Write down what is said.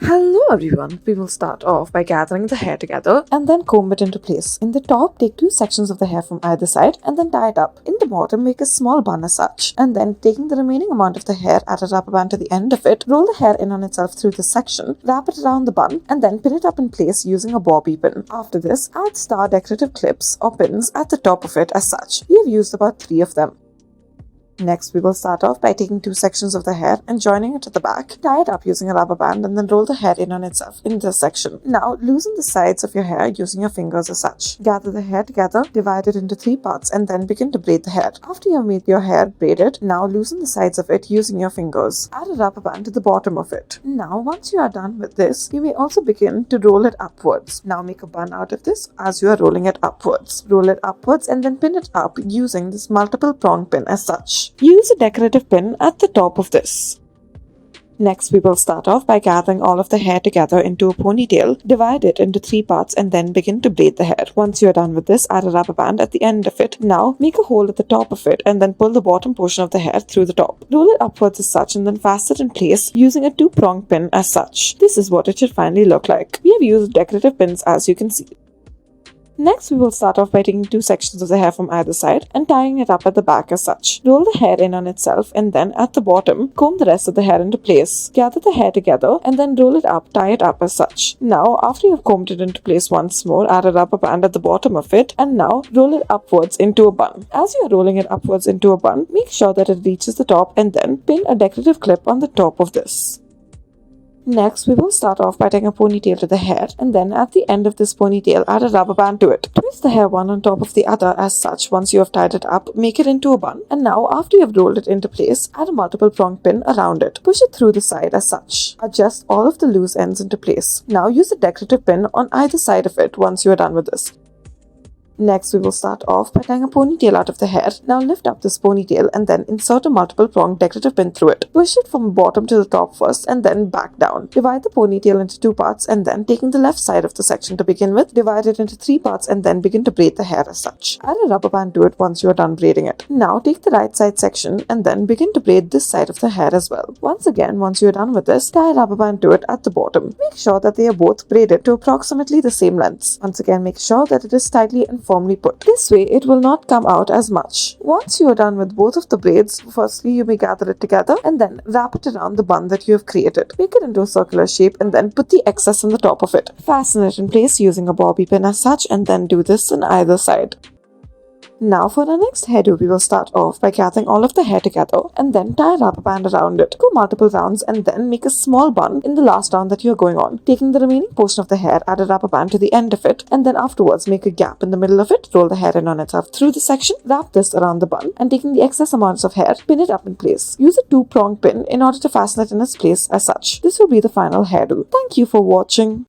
Hello everyone, we will start off by gathering the hair together and then comb it into place. In the top, take two sections of the hair from either side and then tie it up. In the bottom, make a small bun as such. And then taking the remaining amount of the hair, add a rubber band to the end of it, roll the hair in on itself through this section, wrap it around the bun and then pin it up in place using a bobby pin. After this, add star decorative clips or pins at the top of it as such. We have used about 3 of them. Next, we will start off by taking two sections of the hair and joining it at the back. Tie it up using a rubber band and then roll the hair in on itself in this section. Now, loosen the sides of your hair using your fingers as such. Gather the hair together, divide it into 3 parts and then begin to braid the hair. After you have made your hair braided, now loosen the sides of it using your fingers. Add a rubber band to the bottom of it. Now, once you are done with this, you may also begin to roll it upwards. Now, make a bun out of this as you are rolling it upwards. Roll it upwards and then pin it up using this multiple prong pin as such. Use a decorative pin at the top of this. Next, we will start off by gathering all of the hair together into a ponytail, divide it into 3 parts and then begin to braid the hair. Once you are done with this, add a rubber band at the end of it. Now, make a hole at the top of it and then pull the bottom portion of the hair through the top. Roll it upwards as such and then fasten it in place using a 2-prong pin as such. This is what it should finally look like. We have used decorative pins as you can see. Next, we will start off by taking 2 sections of the hair from either side and tying it up at the back as such. Roll the hair in on itself and then at the bottom, comb the rest of the hair into place. Gather the hair together and then roll it up, tie it up as such. Now, after you have combed it into place once more, add a rubber band at the bottom of it and now roll it upwards into a bun. As you are rolling it upwards into a bun, make sure that it reaches the top and then pin a decorative clip on the top of this. Next, we will start off by tying a ponytail to the hair and then at the end of this ponytail, add a rubber band to it. Twist the hair one on top of the other as such. Once you have tied it up, make it into a bun. And now, after you have rolled it into place, add a multiple prong pin around it. Push it through the side as such. Adjust all of the loose ends into place. Now, use a decorative pin on either side of it once you are done with this. Next, we will start off by tying a ponytail out of the hair. Now lift up this ponytail and then insert a multiple prong decorative pin through it. Push it from bottom to the top first and then back down. Divide the ponytail into 2 parts and then taking the left side of the section to begin with, divide it into 3 parts and then begin to braid the hair as such. Add a rubber band to it once you are done braiding it. Now take the right side section and then begin to braid this side of the hair as well. Once again, once you are done with this, tie a rubber band to it at the bottom. Make sure that they are both braided to approximately the same lengths. Once again, make sure that it is tightly and firmly put. This way, it will not come out as much. Once you are done with both of the braids, firstly, you may gather it together and then wrap it around the bun that you have created. Make it into a circular shape and then put the excess on the top of it. Fasten it in place using a bobby pin as such and then do this on either side. Now for our next hairdo, we will start off by gathering all of the hair together and then tie a rubber band around it. Go multiple rounds and then make a small bun in the last round that you are going on. Taking the remaining portion of the hair, add a rubber band to the end of it and then afterwards make a gap in the middle of it. Roll the hair in on itself through the section, wrap this around the bun and taking the excess amounts of hair, pin it up in place. Use a 2-prong pin in order to fasten it in its place as such. This will be the final hairdo. Thank you for watching.